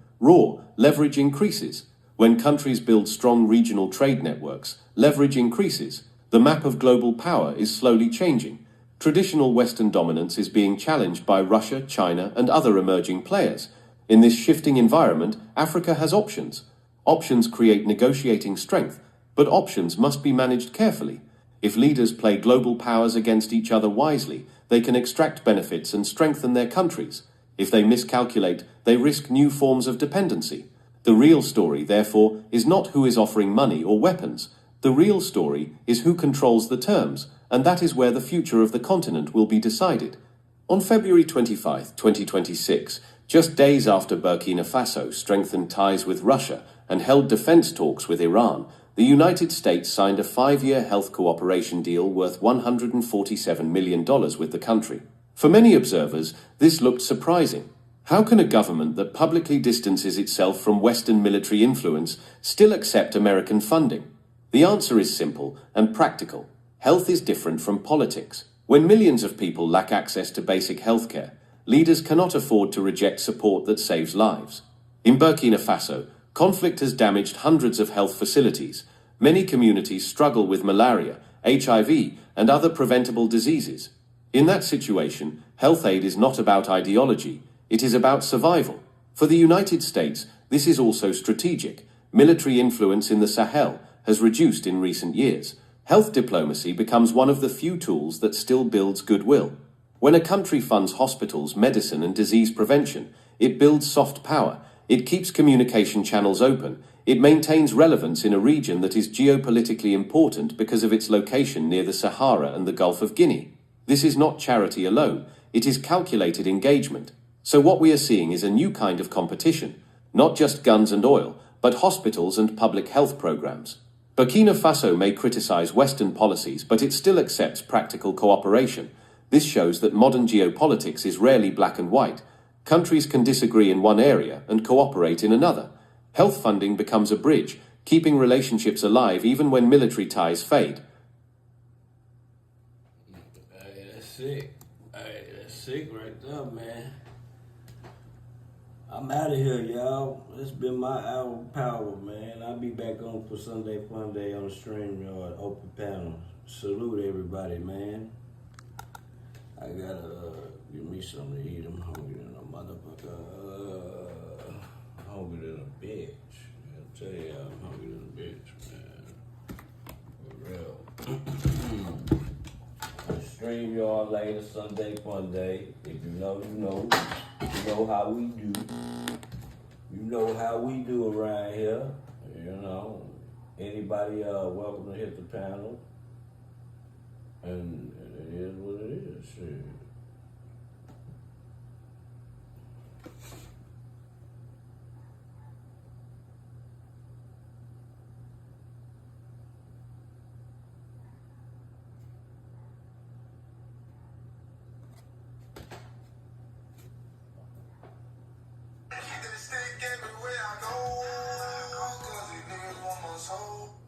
leverage increases. When countries build strong regional trade networks, leverage increases. The map of global power is slowly changing. Traditional Western dominance is being challenged by Russia, China, and other emerging players. In this shifting environment, Africa has options. Options create negotiating strength, but options must be managed carefully. If leaders play global powers against each other wisely, they can extract benefits and strengthen their countries. If they miscalculate, they risk new forms of dependency. The real story, therefore, is not who is offering money or weapons. The real story is who controls the terms, and that is where the future of the continent will be decided. On February 25, 2026, just days after Burkina Faso strengthened ties with Russia and held defense talks with Iran, the United States signed a 5-year health cooperation deal worth $147 million with the country. For many observers, this looked surprising. How can a government that publicly distances itself from Western military influence still accept American funding? The answer is simple and practical. Health is different from politics. When millions of people lack access to basic healthcare, leaders cannot afford to reject support that saves lives. In Burkina Faso, conflict has damaged hundreds of health facilities. Many communities struggle with malaria, HIV, and other preventable diseases. In that situation, health aid is not about ideology, it is about survival. For the United States, this is also strategic. Military influence in the Sahel has reduced in recent years. Health diplomacy becomes one of the few tools that still builds goodwill. When a country funds hospitals, medicine, and disease prevention, it builds soft power, it keeps communication channels open, it maintains relevance in a region that is geopolitically important because of its location near the Sahara and the Gulf of Guinea. This is not charity alone, it is calculated engagement. So what we are seeing is a new kind of competition, not just guns and oil, but hospitals and public health programs. Burkina Faso may criticize Western policies, but it still accepts practical cooperation. This shows that modern geopolitics is rarely black and white. Countries can disagree in one area and cooperate in another. Health funding becomes a bridge, keeping relationships alive even when military ties fade. That's sick. That's sick right there, man. I'm out of here, y'all. It's been my hour of power, man. I'll be back on for Sunday Fun Day on the StreamYard open panel. Salute everybody, man. I gotta give me something to eat. I'm hungry than a motherfucker. Hungry than a bitch. I'll tell you, I'm hungry than a bitch, man. For real. StreamYard later, Sunday Fun Day. If you know, you know. You know how we do. You know how we do around here. You know, anybody welcome to hit the panel, and it is what it is. Shit.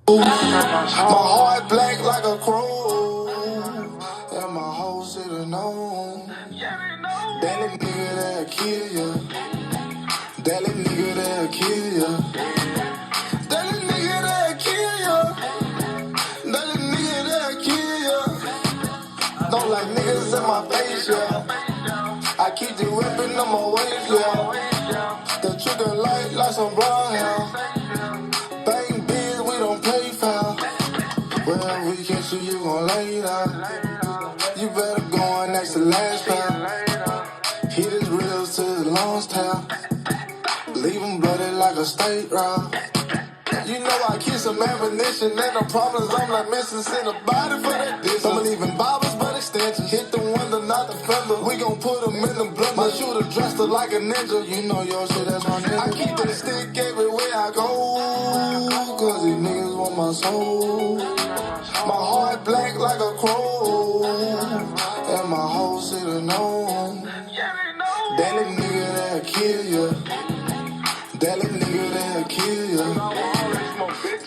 My heart black like a crow, and my whole city know. That little nigga that'll kill ya. That little nigga that'll kill ya. That little nigga that'll kill ya. That little nigga that'll kill ya. Don't like niggas in my face, yeah. I keep the weapon on my waist, yeah. The trigger light like some brown hair. Bang biz, we don't play foul. Well, we catch you, you gon' lay down. You better go on next to last pound. Hit his reels to the lungs town. Leave him bloody like a state route. You know I keep some ammunition and no problems. I'm like missing in the body for that dish. Don't believe in bobbers but extensions. Hit the window, not the fender. We gon' put him in the blender. My shooter dressed up like a ninja. You know your shit, that's my nigga. I keep that stick everywhere I go, cause these niggas want my soul. My heart black like a crow, and my whole city know. That little nigga that'll kill ya. That little nigga that'll kill ya.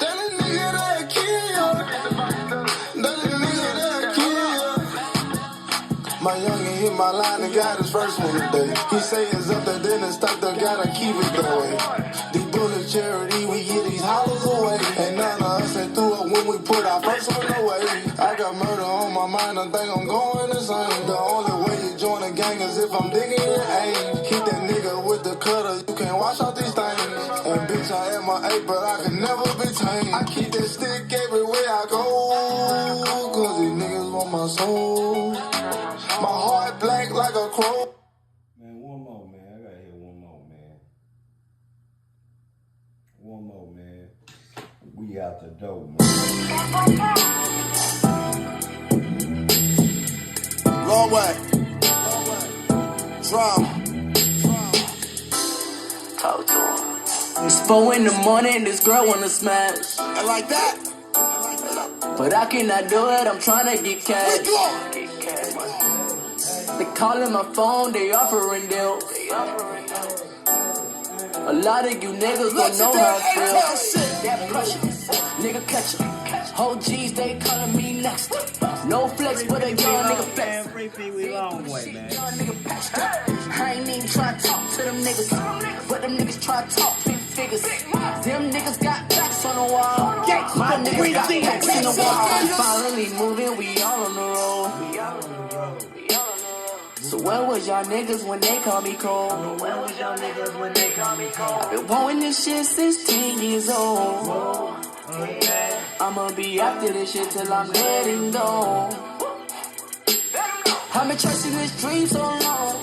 That little nigga that'll kill ya. That little nigga that'll kill ya. My youngin' hit my line and got his first one today. He say it's up there, then it's stuck there, gotta keep it that way. These bullet charity, we get these hollows away. And none of us ain't through it when we put our first one away. I got murder on my mind, I think I'm going insane. The only way you join a gang is if I'm digging your aim. Keep that nigga with the cutter, you can't wash out these things. And bitch, I am my ape, but I can never be tamed. I keep that stick everywhere I go, cause these niggas want my soul. My heart black like a crow. Man, one more, man. I gotta hear one more, man. One more, man. We out the door, man. Long way. Drama. Talk to him. It's 4 in the morning, this girl wanna smash. I like that. But I cannot do it, I'm tryna get cash. They calling my phone, they offering deals. A lot of you niggas don't know how I feel. That pressure, nigga catch em. Whole G's, they calling me next. No flex, but a young nigga flex. We long way, man. I ain't even try to talk to them niggas, but them niggas try to talk big figures. Them niggas got backs on the wall. Them niggas got backs in the wall. Finally moving, we all on the road. So where was y'all niggas when they call me cold? Where was y'all niggas when they call me cold? I've been wanting this shit since 10 years old. I'ma be after this shit till I'm dead and gone. I've been chasing this dream so long.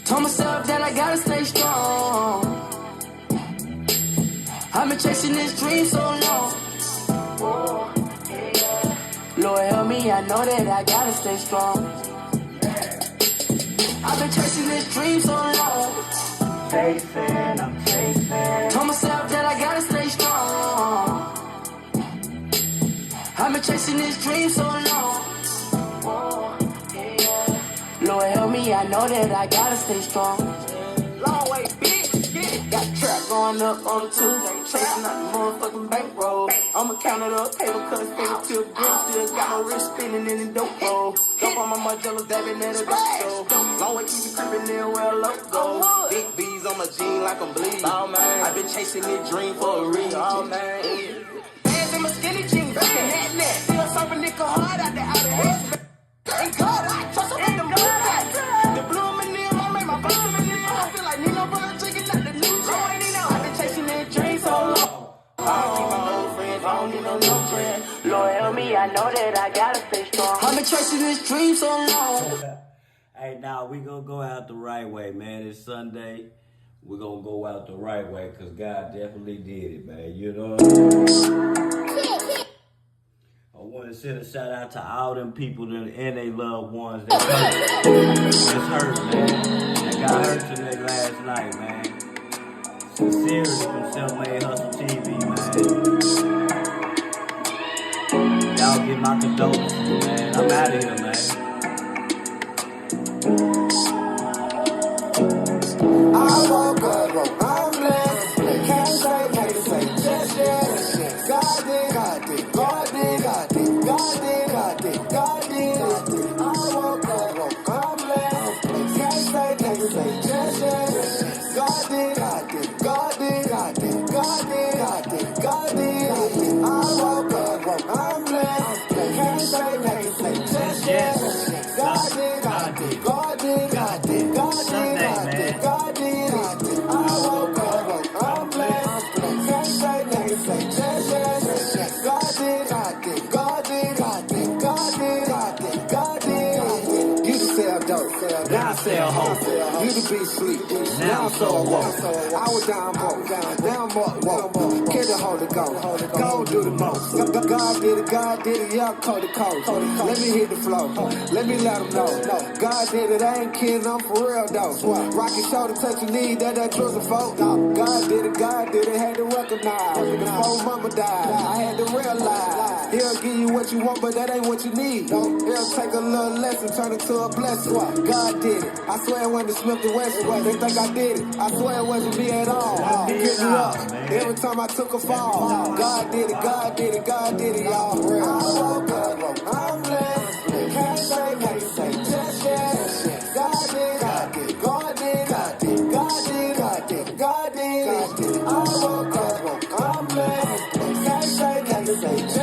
Told myself that I gotta stay strong. I've been chasing this dream so long. Lord help me, I know that I gotta stay strong. I've been chasing this dream so long. I'm chasing. Told myself that I gotta stay strong. I've been chasing this dream so long. Lord help me, I know that I gotta stay strong. Long way, bitch. Got trap going up on the Tuesday, chasing out the motherfucking bankroll. I'ma count it up, paper cuts, finger till green, still got my wrist spinning in the dope roll. Dope on my Margellas, dabbing at a dope show. Long way, keep it creeping near where I love go. Big B's on my jean like I'm bleeding. Oh man, I've been chasing this dream for a reason. Oh man, bands in my skinny jeans, fucking hat net. Still serving nigga hard out the head. Ain't God, I trust him with the movement. The bloom in there, I made my bloom in there. I feel like Nino Brown chicken out the new joint. I've been chasing this dream so long. I don't need my old friends, I don't need no new friends. Lord help me, I know that I gotta stay strong. I've been chasing this dream so long. Hey, now we gonna go out the right way, man. It's Sunday. we're gonna go out the right way, because God definitely did it, man. You know what I mean? I want to send a shout out to all them people and their loved ones that hurt, man. That got hurt today last night, man. Sincerely from Self-Made Hustle TV, man. Y'all get my condolences, man. I'm out of here, man. I woke up, I'm blessed. Can't say, just yes. God did, God did, God did, God did, God did, God did, God did. I woke up, I'm blessed. Can't say, just yes. God did, God did, God did, God did, God did, God did, God did. I woke up, I'm blessed. Can't say, just yes. God did, God did, God did, God did, God did, God did, God did. I woke up, I'm blessed. Can't say, just yes. God did, God did, God did, God did, God did, God did, God did. You can sell dope, now I sell hope. You can be sweet, now I'm so woke. I was down broke, now I'm up woke. Kid the Holy Ghost, go do the most. God did it, yeah, I'm cold. Let me hit the flow, let me let them know. God did it, I ain't kidding, I'm for real though. Rocky shoulder, touch your knee, that trust a folk. God did it, had to recognize. Before mama died, I had to realize. He'll give you what you want, but that ain't what you need. He'll take a little lesson, turn it to a blessing. God did it, I swear it wasn't the Smith and Wesson. They think I did it, I swear it wasn't me at all. He picked me up, every time I took a fall. God did it, God did it, God did it, y'all. I woke up, I'm blessed. Can't say, just yes. God did, God did, God did, God did, God did, God did, God did. I woke up, I'm blessed. Can't say, just